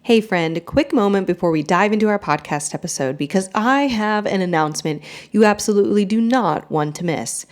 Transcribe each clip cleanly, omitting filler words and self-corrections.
Hey friend, quick moment before we dive into our podcast episode because I have an announcement you absolutely do not want to miss.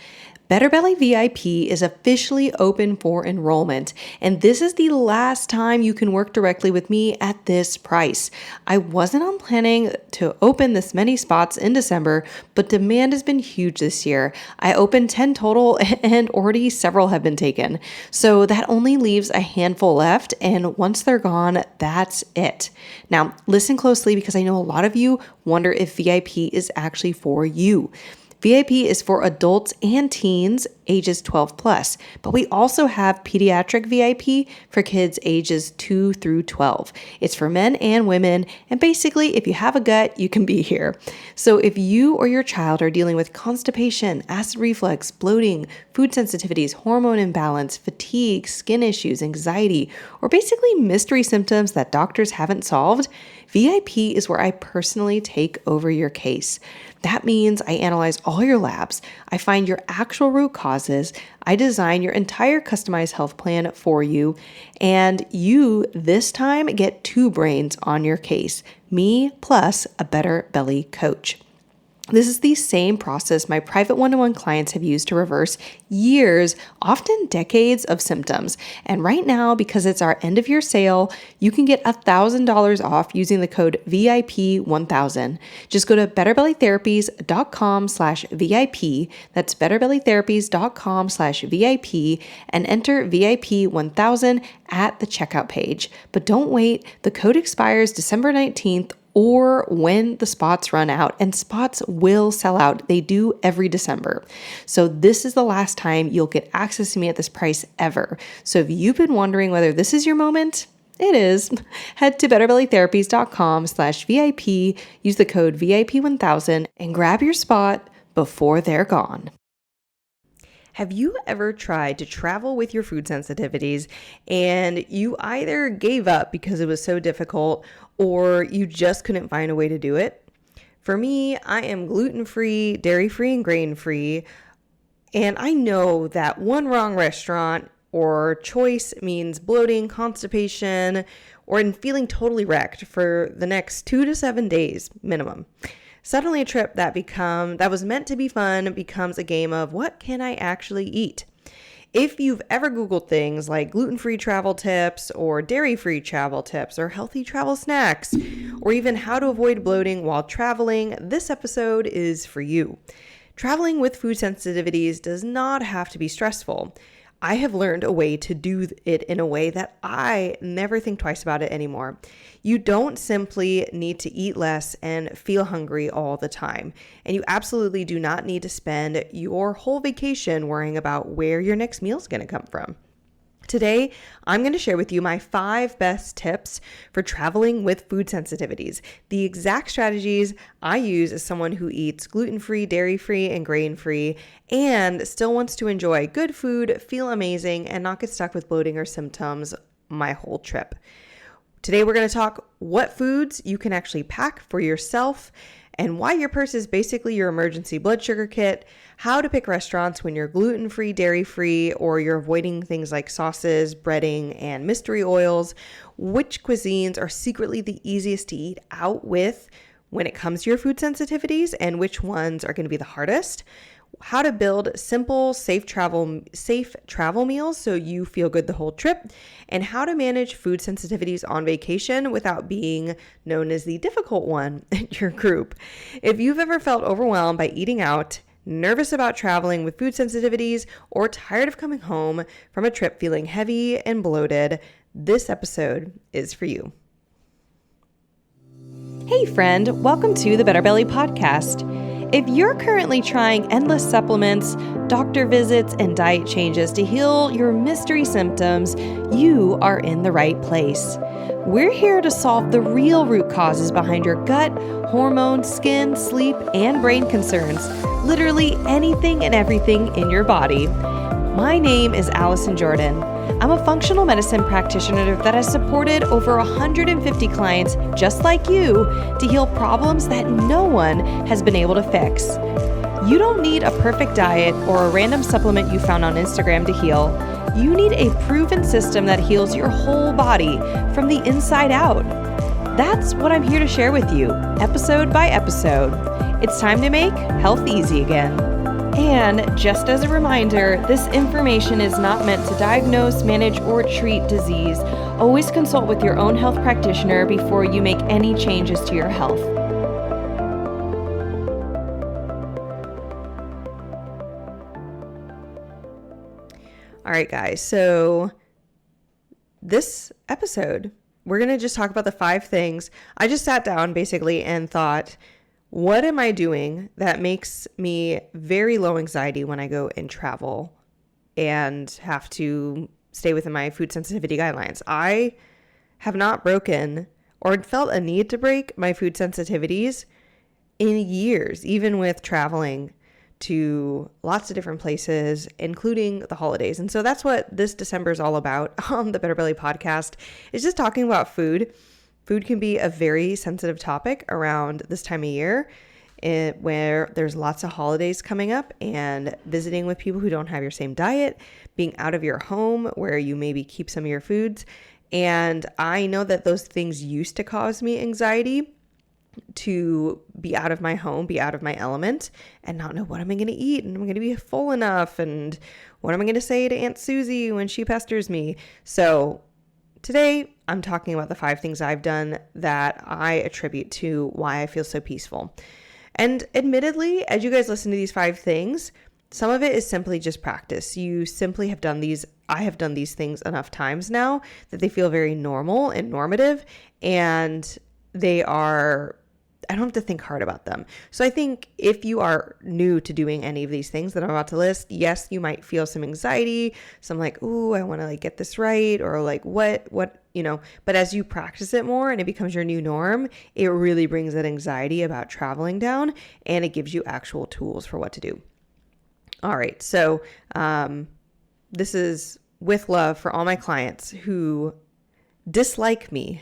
Better Belly VIP is officially open for enrollment, and this is the last time you can work directly with me at this price. I wasn't planning to open this many spots in December, but demand has been huge this year. I opened 10 total and already several have been taken. So that only leaves a handful left, and once they're gone, that's it. Now, listen closely because I know a lot of you wonder if VIP is actually for you. VIP is for adults and teens ages 12 plus, but we also have pediatric VIP for kids ages 2 through 12. It's for men and women, and basically, if you have a gut, you can be here. So if you or your child are dealing with constipation, acid reflux, bloating, food sensitivities, hormone imbalance, fatigue, skin issues, anxiety, or basically mystery symptoms that doctors haven't solved, VIP is where I personally take over your case. That means I analyze all your labs, I find your actual root causes, I design your entire customized health plan for you, and you this time get 2 brains on your case, me plus a Better Belly coach. This is the same process my private one-to-one clients have used to reverse years, often decades of symptoms. And right now, because it's our end of year sale, you can get $1,000 off using the code VIP1000. Just go to betterbellytherapies.com/VIP. That's betterbellytherapies.com/VIP and enter VIP1000 at the checkout page. But don't wait. The code expires December 19th or when the spots run out, and spots will sell out. They do every December. So this is the last time you'll get access to me at this price ever. So if you've been wondering whether this is your moment, it is. Head to betterbellytherapies.com/VIP, use the code VIP1000 and grab your spot before they're gone. Have you ever tried to travel with your food sensitivities and you either gave up because it was so difficult or you just couldn't find a way to do it? For me, I am gluten-free, dairy-free, and grain-free, and I know that one wrong restaurant or choice means bloating, constipation, or in feeling totally wrecked for the next 2 to 7 days minimum. Suddenly a trip that was meant to be fun becomes a game of what can I actually eat? If you've ever Googled things like gluten-free travel tips or dairy-free travel tips or healthy travel snacks, or even how to avoid bloating while traveling, this episode is for you. Traveling with food sensitivities does not have to be stressful. I have learned a way to do it in a way that I never think twice about it anymore. You don't simply need to eat less and feel hungry all the time. And you absolutely do not need to spend your whole vacation worrying about where your next meal is going to come from. Today, I'm going to share with you my 5 best tips for traveling with food sensitivities, the exact strategies I use as someone who eats gluten-free, dairy-free, and grain-free, and still wants to enjoy good food, feel amazing, and not get stuck with bloating or symptoms my whole trip. Today, we're going to talk what foods you can actually pack for yourself and why your purse is basically your emergency blood sugar kit, how to pick restaurants when you're gluten-free, dairy-free, or you're avoiding things like sauces, breading, and mystery oils, which cuisines are secretly the easiest to eat out with when it comes to your food sensitivities, and which ones are going to be the hardest, how to build simple, safe travel meals so you feel good the whole trip, and how to manage food sensitivities on vacation without being known as the difficult one in your group. If you've ever felt overwhelmed by eating out, nervous about traveling with food sensitivities, or tired of coming home from a trip feeling heavy and bloated, this episode is for you. Hey friend, welcome to the Better Belly podcast. If you're currently trying endless supplements, doctor visits, and diet changes to heal your mystery symptoms, you are in the right place. We're here to solve the real root causes behind your gut, hormones, skin, sleep, and brain concerns. Literally anything and everything in your body. My name is Allison Jordan. I'm a functional medicine practitioner that has supported over 150 clients just like you to heal problems that no one has been able to fix. You don't need a perfect diet or a random supplement you found on Instagram to heal. You need a proven system that heals your whole body from the inside out. That's what I'm here to share with you, episode by episode. It's time to make health easy again. And just as a reminder, this information is not meant to diagnose, manage, or treat disease. Always consult with your own health practitioner before you make any changes to your health. All right, guys, so this episode, we're going to just talk about the 5 things. I just sat down basically and thought, what am I doing that makes me very low anxiety when I go and travel and have to stay within my food sensitivity guidelines? I have not broken or felt a need to break my food sensitivities in years, even with traveling to lots of different places, including the holidays. And so that's what this December is all about on the Better Belly podcast, is just talking about food. Food can be a very sensitive topic around this time of year, where there's lots of holidays coming up, and visiting with people who don't have your same diet, being out of your home where you maybe keep some of your foods. And I know that those things used to cause me anxiety, to be out of my home, be out of my element, and not know what am I going to eat, and am I going to be full enough, and what am I going to say to Aunt Susie when she pesters me. So today, I'm talking about the 5 things I've done that I attribute to why I feel so peaceful. And admittedly, as you guys listen to these 5 things, some of it is simply just practice. You simply have done these. I have done these things enough times now that they feel very normal and normative, and I don't have to think hard about them. So I think if you are new to doing any of these things that I'm about to list, yes, you might feel some anxiety, some like, ooh, I want to get this right, or what, but as you practice it more and it becomes your new norm, it really brings that anxiety about traveling down, and it gives you actual tools for what to do. All right. So, this is with love for all my clients who dislike me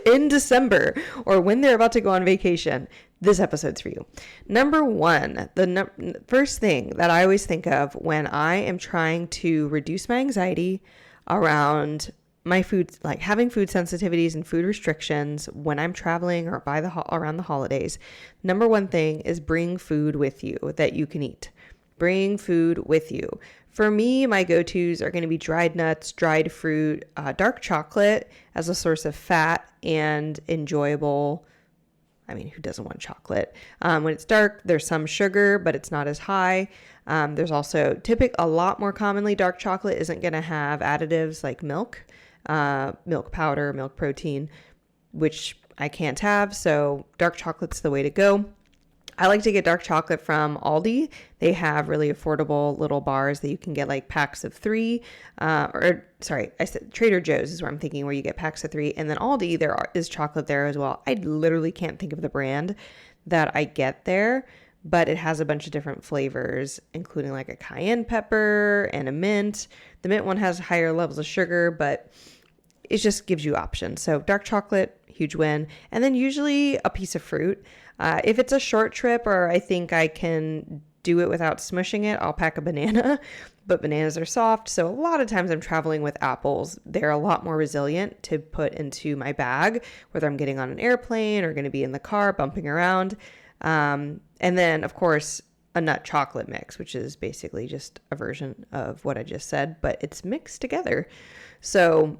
in December or when they're about to go on vacation. This episode's for you. Number 1, the first thing that I always think of when I am trying to reduce my anxiety around my food, like having food sensitivities and food restrictions when I'm traveling or around the holidays. Number 1 thing is bring food with you that you can eat. Bring food with you. For me, my go-tos are going to be dried nuts, dried fruit, dark chocolate as a source of fat and enjoyable. I mean, who doesn't want chocolate? When it's dark, there's some sugar, but it's not as high. There's also a lot more commonly, dark chocolate isn't going to have additives like milk powder, milk protein, which I can't have. So dark chocolate's the way to go. I like to get dark chocolate from Aldi. They have really affordable little bars that you can get packs of 3, I said Trader Joe's is where I'm thinking, where you get packs of 3. And then Aldi, there is chocolate there as well. I literally can't think of the brand that I get there, but it has a bunch of different flavors, including a cayenne pepper and a mint. The mint one has higher levels of sugar, but it just gives you options. So dark chocolate, huge win. And then usually a piece of fruit. If it's a short trip or I think I can do it without smushing it, I'll pack a banana, but bananas are soft. So a lot of times I'm traveling with apples. They're a lot more resilient to put into my bag, whether I'm getting on an airplane or going to be in the car bumping around. And then of course, a nut chocolate mix, which is basically just a version of what I just said, but it's mixed together. So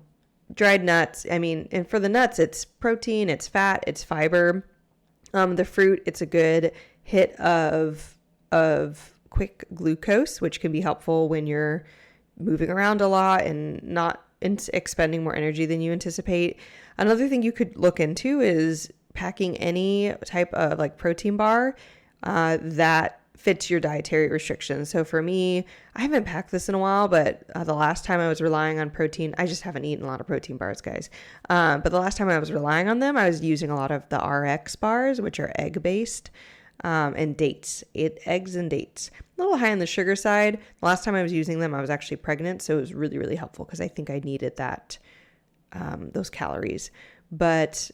dried nuts, and for the nuts, it's protein, it's fat, it's fiber. The fruit, it's a good hit of quick glucose, which can be helpful when you're moving around a lot and not expending more energy than you anticipate. Another thing you could look into is packing any type of protein bar that fits your dietary restrictions. So for me, I haven't packed this in a while, but the last time I was relying on protein, I just haven't eaten a lot of protein bars, guys. But the last time I was relying on them, I was using a lot of the RX bars, which are egg-based, and dates, eggs and dates. A little high on the sugar side. The last time I was using them, I was actually pregnant, so it was really, really helpful because I think I needed those calories. But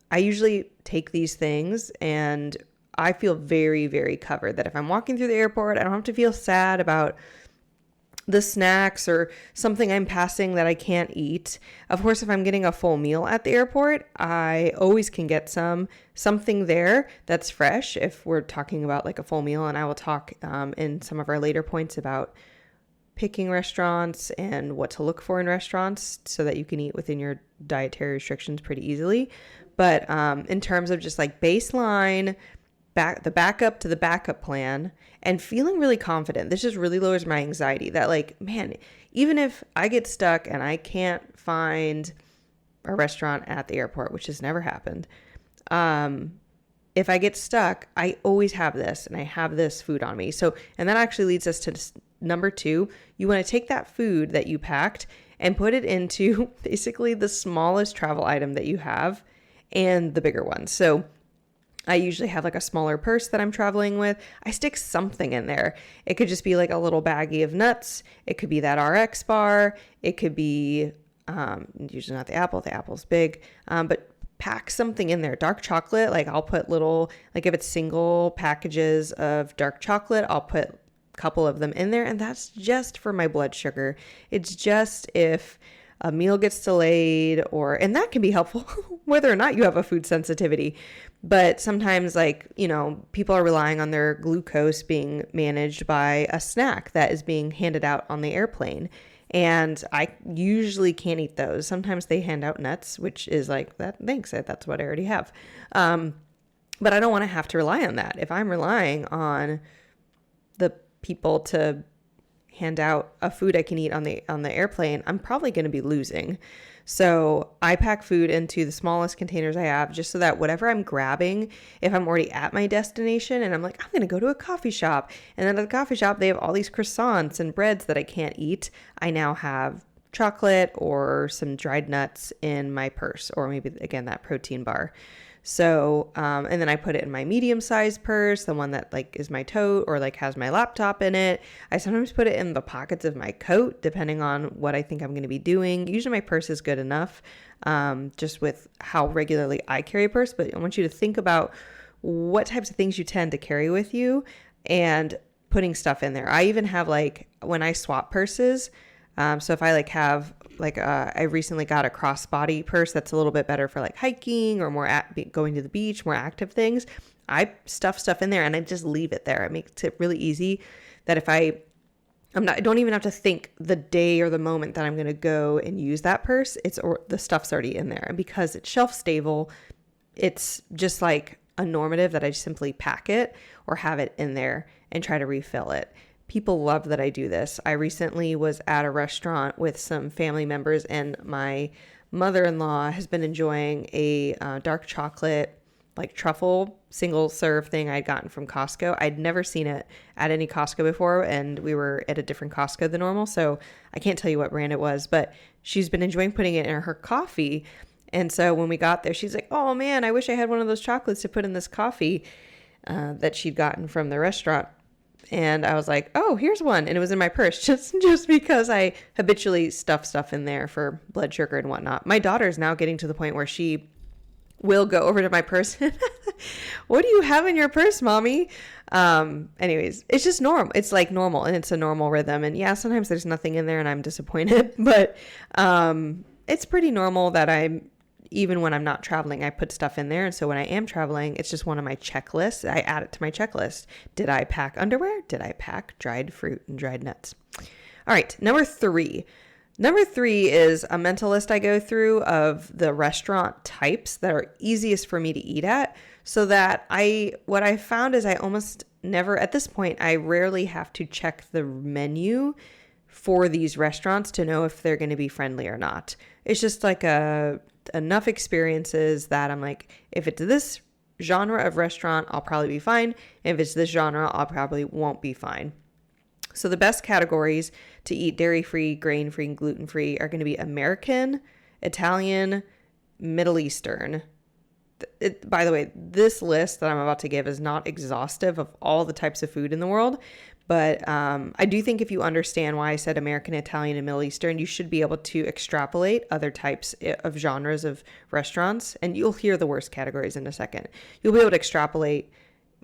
I usually take these things and I feel very, very covered that if I'm walking through the airport, I don't have to feel sad about the snacks or something I'm passing that I can't eat. Of course, if I'm getting a full meal at the airport, I always can get something there that's fresh if we're talking about like a full meal. And I will talk in some of our later points about picking restaurants and what to look for in restaurants so that you can eat within your dietary restrictions pretty easily. But in terms of just like baseline, the backup to the backup plan, and feeling really confident. This just really lowers my anxiety that like, man, even if I get stuck and I can't find a restaurant at the airport, which has never happened. If I get stuck, I always have this and I have this food on me. So, and that actually leads us to number 2. You want to take that food that you packed and put it into basically the smallest travel item that you have and the bigger one. So I usually have like a smaller purse that I'm traveling with. I stick something in there. It could just be like a little baggie of nuts. It could be that RX bar. It could be usually not the apple. The apple's big, but pack something in there. Dark chocolate, like I'll put little, like if it's single packages of dark chocolate, I'll put a couple of them in there. And that's just for my blood sugar. It's just if a meal gets delayed and that can be helpful whether or not you have a food sensitivity. But sometimes people are relying on their glucose being managed by a snack that is being handed out on the airplane. And I usually can't eat those. Sometimes they hand out nuts, which is like that. Thanks. That's what I already have. But I don't want to have to rely on that. If I'm relying on the people to hand out a food I can eat on the airplane, I'm probably going to be losing. So I pack food into the smallest containers I have just so that whatever I'm grabbing, if I'm already at my destination and I'm like, I'm going to go to a coffee shop, and then at the coffee shop, they have all these croissants and breads that I can't eat. I now have chocolate or some dried nuts in my purse, or maybe again, that protein bar. So, and then I put it in my medium-sized purse, the one that like is my tote or like has my laptop in it. I sometimes put it in the pockets of my coat, depending on what I think I'm going to be doing. Usually my purse is good enough, just with how regularly I carry a purse. But I want you to think about what types of things you tend to carry with you and putting stuff in there. I even have like when I swap purses. So if I I recently got a crossbody purse that's a little bit better for like hiking or more going to the beach, more active things. I stuff stuff in there and I just leave it there. It makes it really easy that if I don't even have to think the day or the moment that I'm going to go and use that purse. The stuff's already in there. And because it's shelf stable, it's just like a normative that I just simply pack it or have it in there and try to refill it. People love that I do this. I recently was at a restaurant with some family members, and my mother-in-law has been enjoying a dark chocolate, like truffle single serve thing I'd gotten from Costco. I'd never seen it at any Costco before, and we were at a different Costco than normal, so I can't tell you what brand it was, but she's been enjoying putting it in her coffee. And so when we got there, she's like, oh man, I wish I had one of those chocolates to put in this coffee that she'd gotten from the restaurant. And I was like, oh, here's one. And it was in my purse just because I habitually stuff stuff in there for blood sugar and whatnot. My daughter's now getting to the point where she will go over to my purse. What do you have in your purse, mommy? Anyways, it's just normal. It's like normal, and it's a normal rhythm. And yeah, sometimes there's nothing in there and I'm disappointed, but it's pretty normal that even when I'm not traveling, I put stuff in there. And so when I am traveling, it's just one of my checklists. I add it to my checklist. Did I pack underwear? Did I pack dried fruit and dried nuts? All right, number 3. Number 3 is a mental list I go through of the restaurant types that are easiest for me to eat at, so that what I found is I almost never, at this point, I rarely have to check the menu for these restaurants to know if they're going to be friendly or not. It's just like enough experiences that I'm like, if it's this genre of restaurant, I'll probably be fine. If it's this genre, I'll probably won't be fine. So the best categories to eat dairy-free, grain-free, and gluten-free are going to be American, Italian, Middle Eastern. By the way, this list that I'm about to give is not exhaustive of all the types of food in the world, but I do think if you understand why I said American, Italian, and Middle Eastern, you should be able to extrapolate other types of genres of restaurants, and you'll hear the worst categories in a second. You'll be able to extrapolate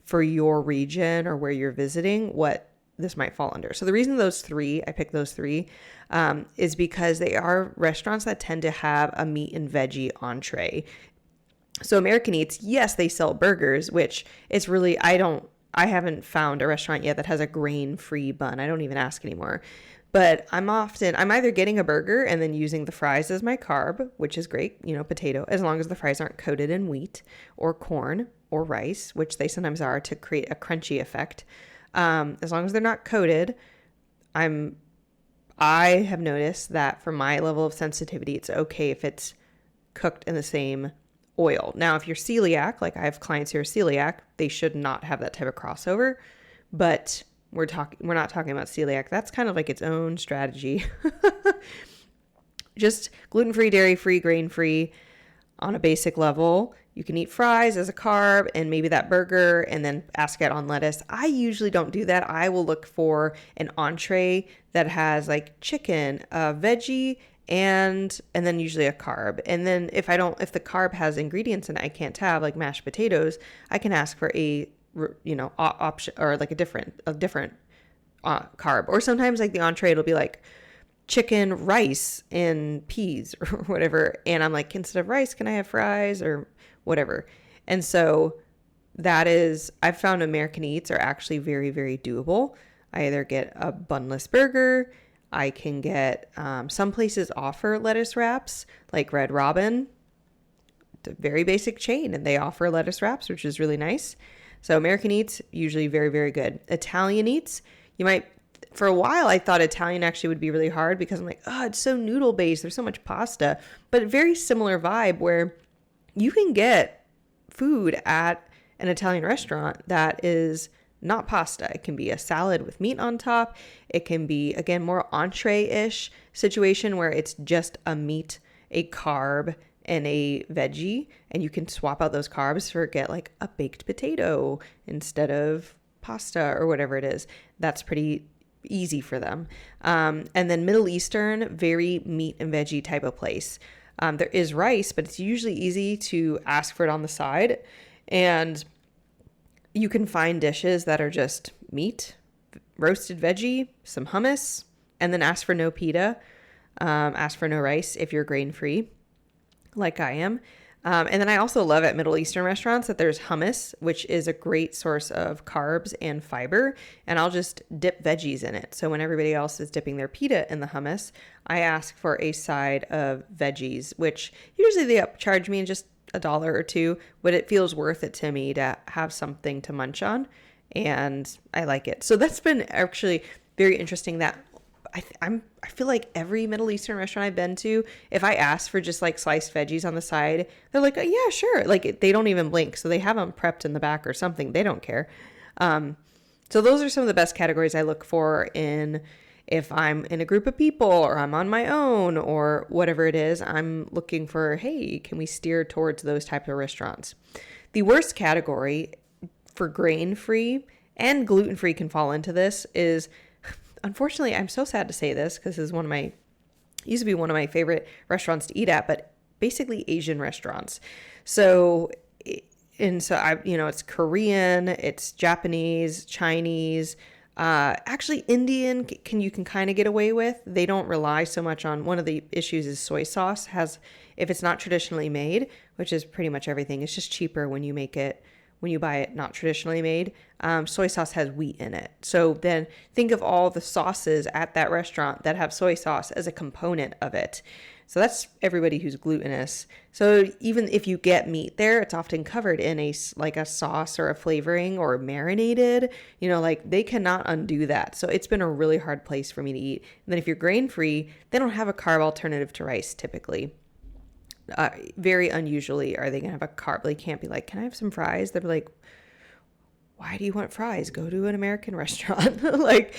for your region or where you're visiting what this might fall under. So the reason I picked those three, is because they are restaurants that tend to have a meat and veggie entree. So American Eats, yes, they sell burgers, which it's really, I haven't found a restaurant yet that has a grain-free bun. I don't even ask anymore. But I'm either getting a burger and then using the fries as my carb, which is great, potato, as long as the fries aren't coated in wheat or corn or rice, which they sometimes are to create a crunchy effect. As long as they're not coated, I have noticed that for my level of sensitivity, it's okay if it's cooked in the same oil. Now, if you're celiac, like I have clients who are celiac, they should not have that type of crossover, but we're not talking about celiac. That's kind of like its own strategy. Just gluten-free, dairy-free, grain-free on a basic level. You can eat fries as a carb and maybe that burger and then ask it on lettuce. I usually don't do that. I will look for an entree that has like chicken, veggie, and then usually a carb. And then if the carb has ingredients in it I can't have, like mashed potatoes, I can ask for a option or like a different carb. Or sometimes like the entree, it'll be like chicken, rice, and peas or whatever. And I'm like, instead of rice, can I have fries or whatever? And so I've found American Eats are actually very, very doable. I either get a bunless burger, I can get, some places offer lettuce wraps, like Red Robin, it's a very basic chain, and they offer lettuce wraps, which is really nice. So American Eats, usually very, very good. Italian Eats, for a while, I thought Italian actually would be really hard because I'm like, oh, it's so noodle based. There's so much pasta, but very similar vibe where you can get food at an Italian restaurant that is not pasta. It can be a salad with meat on top. It can be, again, more entree-ish situation where it's just a meat, a carb, and a veggie, and you can swap out those carbs for get like a baked potato instead of pasta or whatever it is. That's pretty easy for them. And then Middle Eastern, very meat and veggie type of place. There is rice, but it's usually easy to ask for it on the side, and you can find dishes that are just meat, roasted veggie, some hummus, and then ask for no pita, ask for no rice if you're grain-free, like I am. And then I also love at Middle Eastern restaurants that there's hummus, which is a great source of carbs and fiber, and I'll just dip veggies in it. So when everybody else is dipping their pita in the hummus, I ask for a side of veggies, which usually they upcharge me in just $1 or $2, but it feels worth it to me to have something to munch on, and I like it. So that's been actually very interesting that I feel like every Middle Eastern restaurant I've been to, if I ask for just like sliced veggies on the side, they're like, oh, yeah, sure. Like they don't even blink. So they have them prepped in the back or something. They don't care. So those are some of the best categories I look for if I'm in a group of people or I'm on my own or whatever it is. I'm looking for, hey, can we steer towards those types of restaurants? The worst category for grain-free and gluten-free can fall into this is, unfortunately, I'm so sad to say this because this is used to be one of my favorite restaurants to eat at, but basically Asian restaurants. So it's Korean, it's Japanese, Chinese, actually Indian you can kind of get away with. They don't rely so much on, one of the issues is soy sauce if it's not traditionally made, which is pretty much everything. It's just cheaper when you buy it not traditionally made. Soy sauce has wheat in it. So then think of all the sauces at that restaurant that have soy sauce as a component of it. So that's everybody who's glutinous. So even if you get meat there, it's often covered in a sauce or a flavoring or marinated, like they cannot undo that. So it's been a really hard place for me to eat. And then if you're grain-free, they don't have a carb alternative to rice typically. Very unusually are they going to have a carb. They can't be like, can I have some fries? They're like, why do you want fries? Go to an American restaurant. Like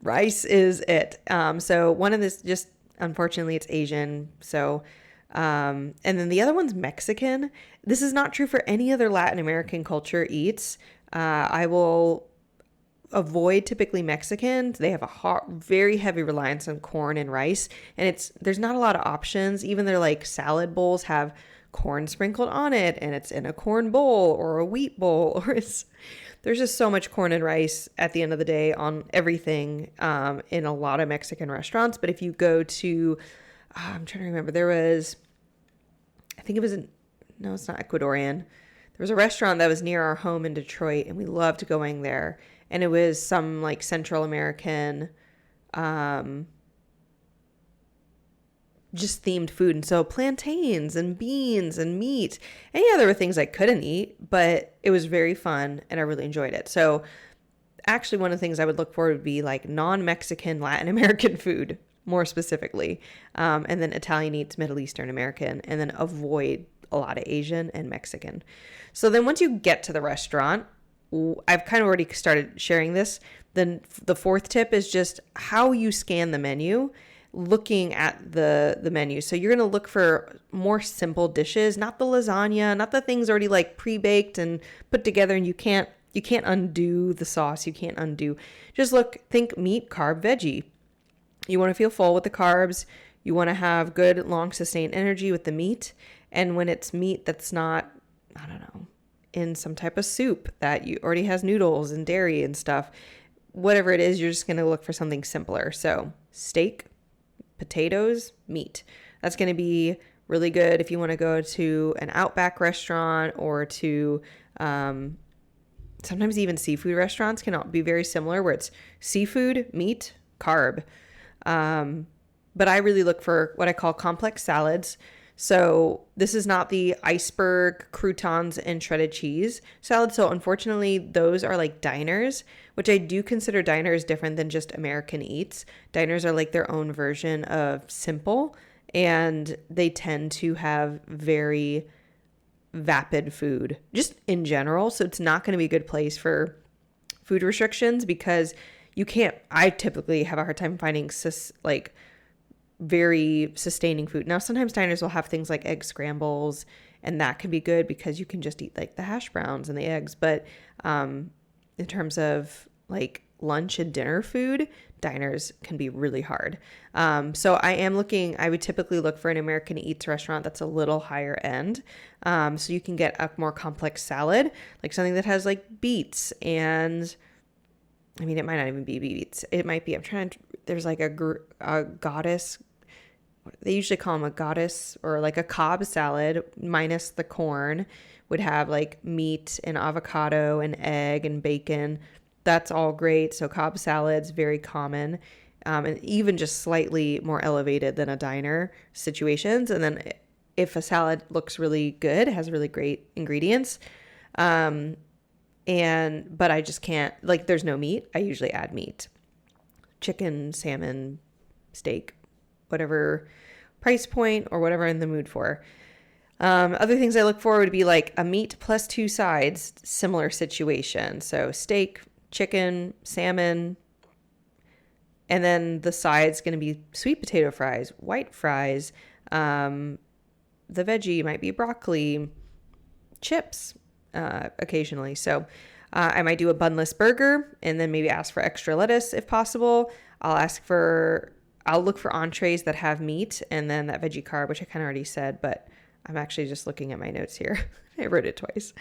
rice is it. So one of this, just unfortunately it's Asian. So, and then the other one's Mexican. This is not true for any other Latin American culture eats. I will avoid typically Mexicans. They have a very heavy reliance on corn and rice, and there's not a lot of options. Even their like salad bowls have corn sprinkled on it and it's in a corn bowl or a wheat bowl, or there's just so much corn and rice at the end of the day on everything in a lot of Mexican restaurants. But if you go to, I'm trying to remember, I think it was, no, it's not Ecuadorian. There was a restaurant that was near our home in Detroit, and we loved going there. And it was some like Central American, just themed food. And so plantains and beans and meat. And yeah, there were things I couldn't eat, but it was very fun and I really enjoyed it. So actually one of the things I would look for would be like non-Mexican Latin American food, more specifically. And then Italian eats, Middle Eastern American, and then avoid a lot of Asian and Mexican. So then once you get to the restaurant, I've kind of already started sharing this. Then the fourth tip is just how you scan the menu, looking at the menu. So you're going to look for more simple dishes, not the lasagna, not the things already like pre-baked and put together and you can't undo the sauce. You can't undo. Just think meat, carb, veggie. You want to feel full with the carbs. You want to have good long sustained energy with the meat. And when it's meat that's not, I don't know, in some type of soup that you already has noodles and dairy and stuff, whatever it is, you're just going to look for something simpler. So steak, potatoes, meat. That's going to be really good if you want to go to an Outback restaurant or to sometimes even seafood restaurants can be very similar where it's seafood, meat, carb. But I really look for what I call complex salads. So this is not the iceberg, croutons, and shredded cheese salad. So unfortunately, those are like diners, which I do consider diners different than just American Eats. Diners are like their own version of simple, and they tend to have very vapid food just in general. So it's not going to be a good place for food restrictions because I typically have a hard time finding very sustaining food. Now, sometimes diners will have things like egg scrambles, and that can be good because you can just eat like the hash browns and the eggs. But in terms of like lunch and dinner food, diners can be really hard. So I would typically look for an American Eats restaurant that's a little higher end. So you can get a more complex salad, like something that has like beets and it might not even be beets. It might be, there's like a goddess, they usually call them a goddess or like a Cobb salad minus the corn, would have like meat and avocado and egg and bacon. That's all great. So Cobb salad's very common, and even just slightly more elevated than a diner situations. And then if a salad looks really good, has really great ingredients, but I just can't, like, there's no meat, I usually add meat. Chicken, salmon, steak, whatever price point or whatever I'm in the mood for. Other things I look for would be like a meat plus 2 sides, similar situation. So steak, chicken, salmon, and then the side's going to be sweet potato fries, white fries, the veggie might be broccoli, chips, occasionally. So I might do a bunless burger and then maybe ask for extra lettuce if possible. I'll look for entrees that have meat and then that veggie carb, which I kind of already said, but I'm actually just looking at my notes here. I wrote it twice.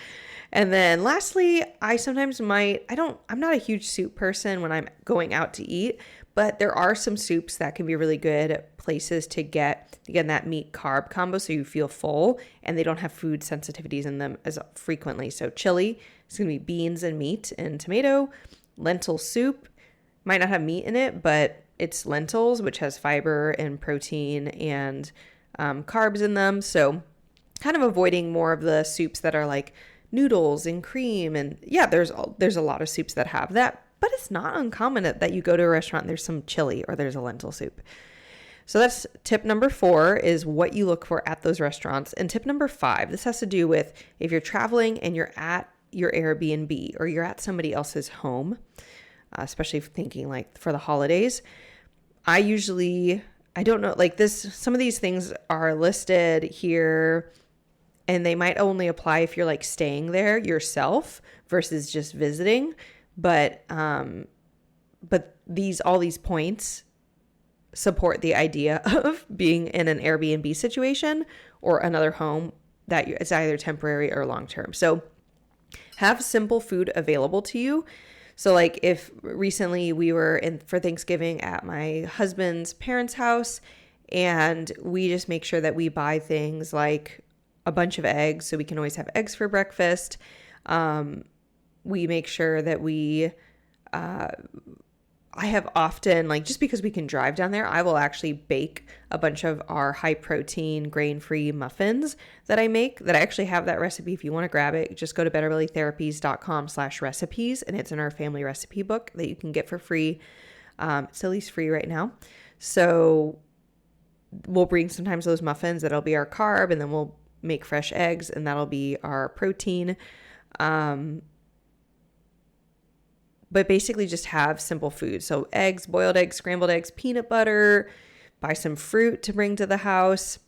And then lastly, I sometimes I'm not a huge soup person when I'm going out to eat, but there are some soups that can be really good places to get, again, that meat carb combo so you feel full and they don't have food sensitivities in them as frequently. So chili, it's going to be beans and meat and tomato. Lentil soup might not have meat in it, but it's lentils, which has fiber and protein and carbs in them. So kind of avoiding more of the soups that are like noodles and cream. And yeah, there's a lot of soups that have that, but it's not uncommon that you go to a restaurant and there's some chili or there's a lentil soup. So that's tip number 4 is what you look for at those restaurants. And tip number 5, this has to do with if you're traveling and you're at your Airbnb or you're at somebody else's home, especially thinking like for the holidays. I don't know, like some of these things are listed here and they might only apply if you're like staying there yourself versus just visiting. But all these points support the idea of being in an Airbnb situation or another home that it's either temporary or long-term. So have simple food available to you. So like if recently we were in for Thanksgiving at my husband's parents' house, and we just make sure that we buy things like a bunch of eggs so we can always have eggs for breakfast. We make sure that I have often, like, just because we can drive down there, I will actually bake a bunch of our high protein, grain-free muffins that I make, that I actually have that recipe. If you want to grab it, just go to betterbellytherapies.com/recipes, and it's in our family recipe book that you can get for free. It's at least free right now. So we'll bring sometimes those muffins, that'll be our carb, and then we'll make fresh eggs, and that'll be our protein. But basically just have simple food. So eggs, boiled eggs, scrambled eggs, peanut butter, buy some fruit to bring to the house.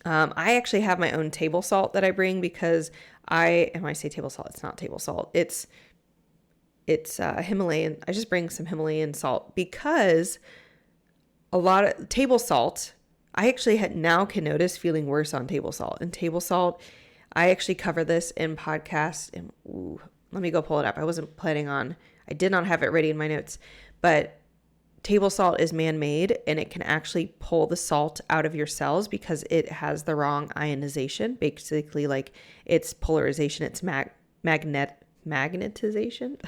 I actually have my own table salt that I bring because and when I say table salt, it's not table salt. It's Himalayan. I just bring some Himalayan salt because a lot of table salt, I actually now can notice feeling worse on table salt. And table salt, I actually cover this in podcasts. And let me go pull it up. I did not have it ready in my notes, but table salt is man-made, and it can actually pull the salt out of your cells because it has the wrong ionization. Basically, like its polarization, its magnetization.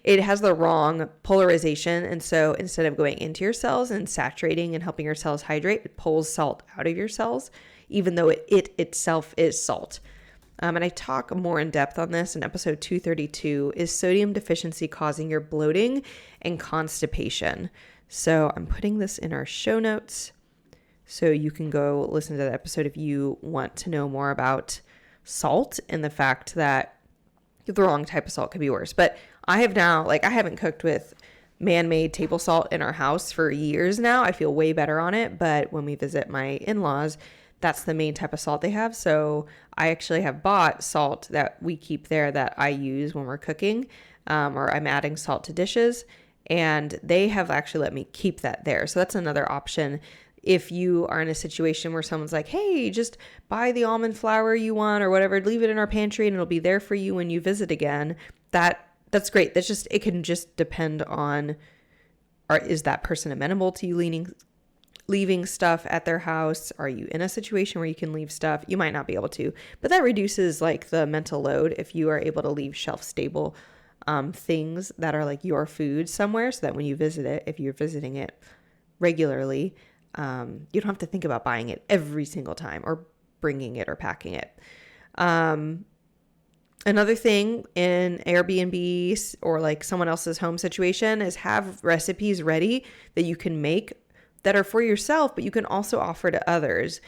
It has the wrong polarization, and so instead of going into your cells and saturating and helping your cells hydrate, it pulls salt out of your cells, even though it itself is salt. And I talk more in depth on this in episode 232, is sodium deficiency causing your bloating and constipation? So I'm putting this in our show notes so you can go listen to that episode if you want to know more about salt and the fact that the wrong type of salt could be worse. But I have now, I haven't cooked with man-made table salt in our house for years now. I feel way better on it. But when we visit my in-laws, that's the main type of salt they have. So I actually have bought salt that we keep there that I use when we're cooking, or I'm adding salt to dishes, and they have actually let me keep that there. So that's another option. If you are in a situation where someone's like, hey, just buy the almond flour you want or whatever, leave it in our pantry and it'll be there for you when you visit again. That's great. It can just depend on, is that person amenable to you leaving stuff at their house? Are you in a situation where you can leave stuff? You might not be able to, but that reduces the mental load if you are able to leave shelf stable things that are like your food somewhere, so that when you visit it, if you're visiting it regularly, you don't have to think about buying it every single time or bringing it or packing it. Another thing in Airbnbs or someone else's home situation is have recipes ready that you can make that are for yourself, but you can also offer to others.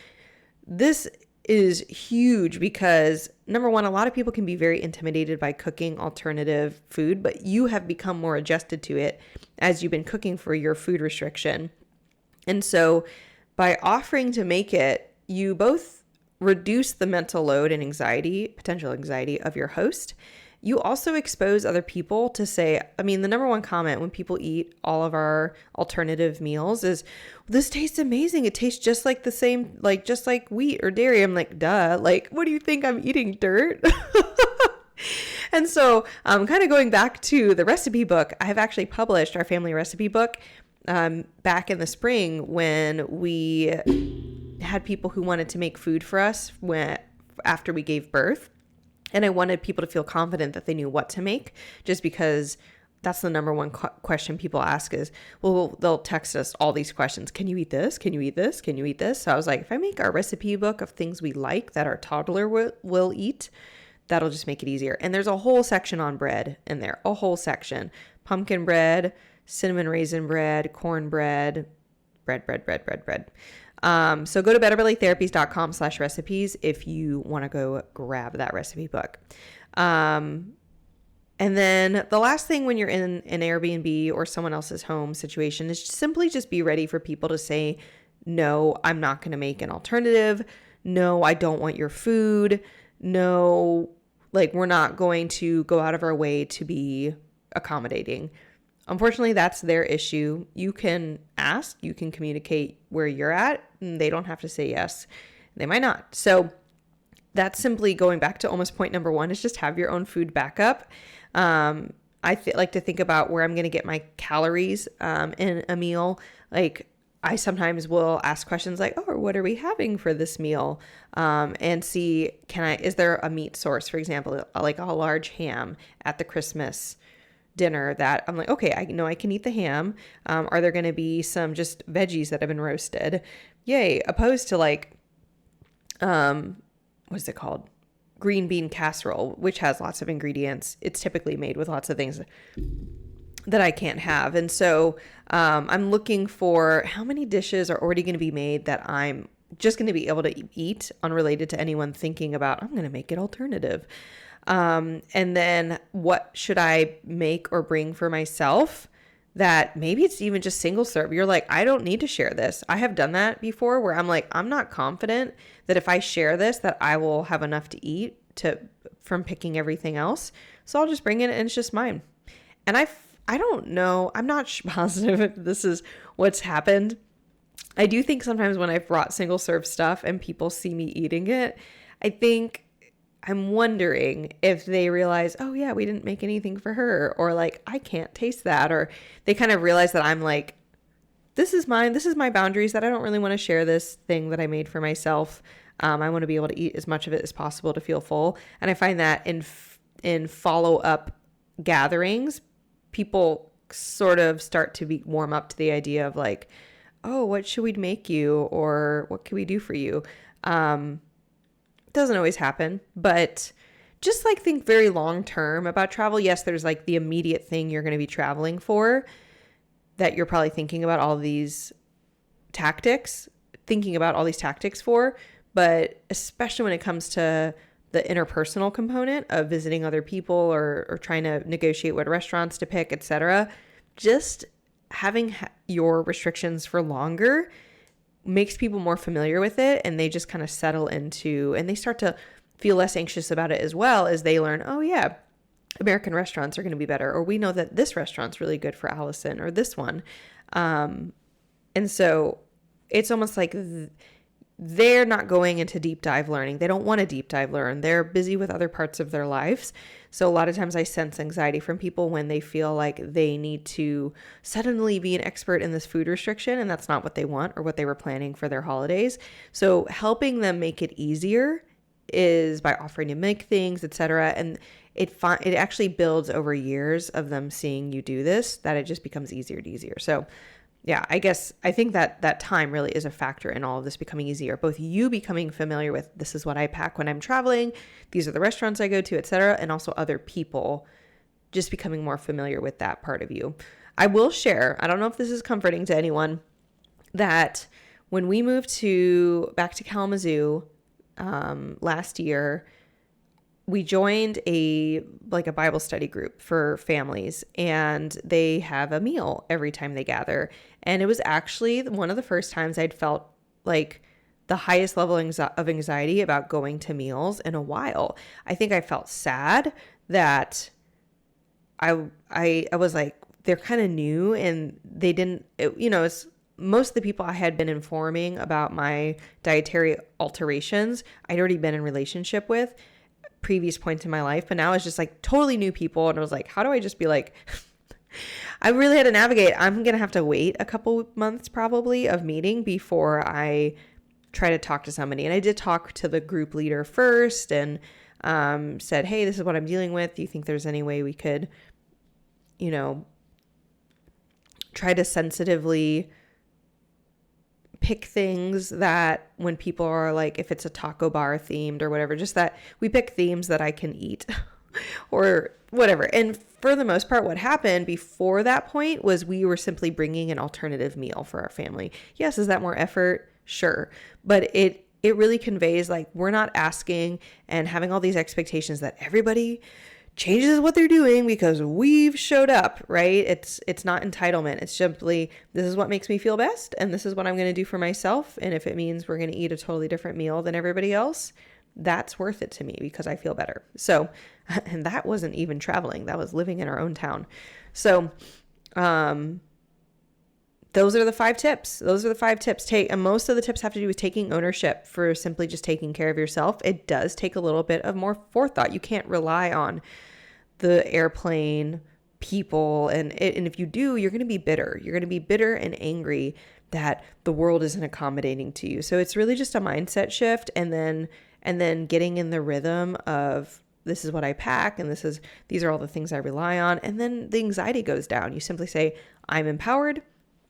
This is huge because, number one, a lot of people can be very intimidated by cooking alternative food, but you have become more adjusted to it as you've been cooking for your food restriction. And so by offering to make it, you both reduce the mental load and potential anxiety of your host. You also expose other people to say, the number one comment when people eat all of our alternative meals is, this tastes amazing. It tastes just like the same, just like wheat or dairy. I'm like, duh, what do you think, I'm eating dirt? And so kind of going back to the recipe book, I have actually published our family recipe book back in the spring when we had people who wanted to make food for us after we gave birth. And I wanted people to feel confident that they knew what to make, just because that's the number one question people ask is, well, they'll text us all these questions. Can you eat this? Can you eat this? Can you eat this? So I was like, if I make our recipe book of things we like that our toddler will eat, that'll just make it easier. And there's a whole section on bread in there, a whole section. Pumpkin bread, cinnamon raisin bread, corn bread, bread. So go to betterbellytherapies.com/recipes if you want to go grab that recipe book. And then the last thing when you're in an Airbnb or someone else's home situation is simply just be ready for people to say, no, I'm not going to make an alternative. No, I don't want your food. No, we're not going to go out of our way to be accommodating. Unfortunately, that's their issue. You can ask, you can communicate where you're at, and they don't have to say yes. They might not. So that's simply going back to almost point number one, is just have your own food backup. Like to think about where I'm going to get my calories in a meal. Like I sometimes will ask questions like, oh, what are we having for this meal? And see, is there a meat source, for example, like a large ham at the Christmas dinner that I'm like, okay, I know I can eat the ham. Are there going to be some just veggies that have been roasted? Yay. Opposed to like, what's it called? Green bean casserole, which has lots of ingredients. It's typically made with lots of things that I can't have. And so I'm looking for how many dishes are already going to be made that I'm just going to be able to eat, unrelated to anyone thinking about, I'm going to make it alternative. And then what should I make or bring for myself that maybe it's even just single serve. You're like, I don't need to share this. I have done that before where I'm like, I'm not confident that if I share this, that I will have enough to eat from picking everything else. So I'll just bring it and it's just mine. And I don't know. I'm not positive if this is what's happened. I do think sometimes when I've brought single serve stuff and people see me eating it, I'm wondering if they realize, oh yeah, we didn't make anything for her, or like, I can't taste that. Or they kind of realize that I'm like, this is mine. This is my boundaries, that I don't really want to share this thing that I made for myself. I want to be able to eat as much of it as possible to feel full. And I find that in follow-up gatherings, people sort of start to warm up to the idea of like, oh, what should we make you? Or what can we do for you? Doesn't always happen, but just like think very long term about travel. Yes, there's like the immediate thing you're going to be traveling for that you're probably thinking about all these tactics for, but especially when it comes to the interpersonal component of visiting other people or trying to negotiate what restaurants to pick, etc. Just having your restrictions for longer makes people more familiar with it, and they just kind of settle into, and they start to feel less anxious about it as well as they learn, oh yeah, American restaurants are going to be better, or we know that this restaurant's really good for Allison, or this one. And so it's almost like they're not going into deep dive learning. They don't want to deep dive learn. They're busy with other parts of their lives. So a lot of times I sense anxiety from people when they feel like they need to suddenly be an expert in this food restriction, and that's not what they want or what they were planning for their holidays. So helping them make it easier is by offering to make things, etc. And it actually builds over years of them seeing you do this, that it just becomes easier and easier. So yeah, I think that time really is a factor in all of this becoming easier. Both you becoming familiar with, this is what I pack when I'm traveling, these are the restaurants I go to, etc., and also other people just becoming more familiar with that part of you. I will share, I don't know if this is comforting to anyone, that when we moved back to Kalamazoo last year, we joined a Bible study group for families, and they have a meal every time they gather. And it was actually one of the first times I'd felt like the highest level of anxiety about going to meals in a while. I think I felt sad that I was like, they're kind of new, and they didn't, it's most of the people I had been informing about my dietary alterations, I'd already been in relationship with previous points in my life, but now it's just like totally new people. And I was like, how do I just be like, I really had to navigate. I'm going to have to wait a couple months probably of meeting before I try to talk to somebody. And I did talk to the group leader first and said, hey, this is what I'm dealing with. Do you think there's any way we could, try to sensitively pick things that when people are like, if it's a taco bar themed or whatever, just that we pick themes that I can eat or whatever. And for the most part, what happened before that point was we were simply bringing an alternative meal for our family. Yes. Is that more effort? Sure. But it really conveys like, we're not asking and having all these expectations that everybody changes what they're doing because we've showed up, right? It's not entitlement. It's simply, this is what makes me feel best, and this is what I'm going to do for myself. And if it means we're going to eat a totally different meal than everybody else, that's worth it to me because I feel better. So, and that wasn't even traveling. That was living in our own town. So, those are the 5 tips. And most of the tips have to do with taking ownership for simply just taking care of yourself. It does take a little bit of more forethought. You can't rely on the airplane, people, and if you do, you're going to be bitter. You're going to be bitter and angry that the world isn't accommodating to you. So it's really just a mindset shift, and then getting in the rhythm of, this is what I pack, and these are all the things I rely on, and then the anxiety goes down. You simply say, I'm empowered.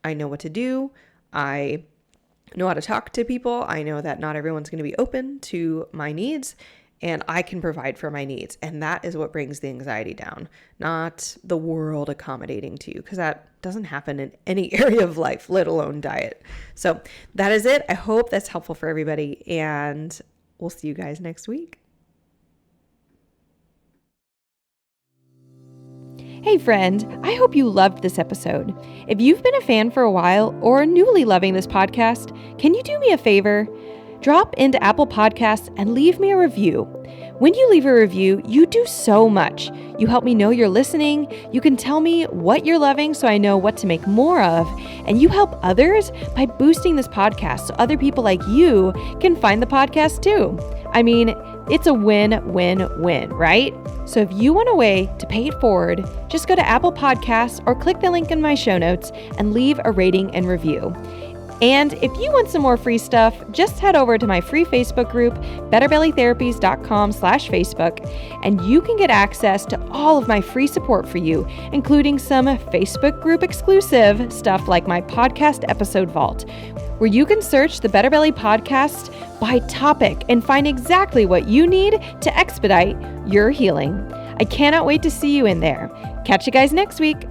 I know what to do. I know how to talk to people. I know that not everyone's going to be open to my needs, and I can provide for my needs. And that is what brings the anxiety down, not the world accommodating to you, because that doesn't happen in any area of life, let alone diet. So that is it. I hope that's helpful for everybody, and we'll see you guys next week. Hey friend, I hope you loved this episode. If you've been a fan for a while or newly loving this podcast, can you do me a favor? Drop into Apple Podcasts and leave me a review. When you leave a review, you do so much. You help me know you're listening. You can tell me what you're loving so I know what to make more of. And you help others by boosting this podcast so other people like you can find the podcast too. I mean, it's a win-win-win, right? So if you want a way to pay it forward, just go to Apple Podcasts or click the link in my show notes and leave a rating and review. And if you want some more free stuff, just head over to my free Facebook group, betterbellytherapies.com/Facebook, and you can get access to all of my free support for you, including some Facebook group exclusive stuff like my podcast episode vault, where you can search the Better Belly podcast by topic and find exactly what you need to expedite your healing. I cannot wait to see you in there. Catch you guys next week.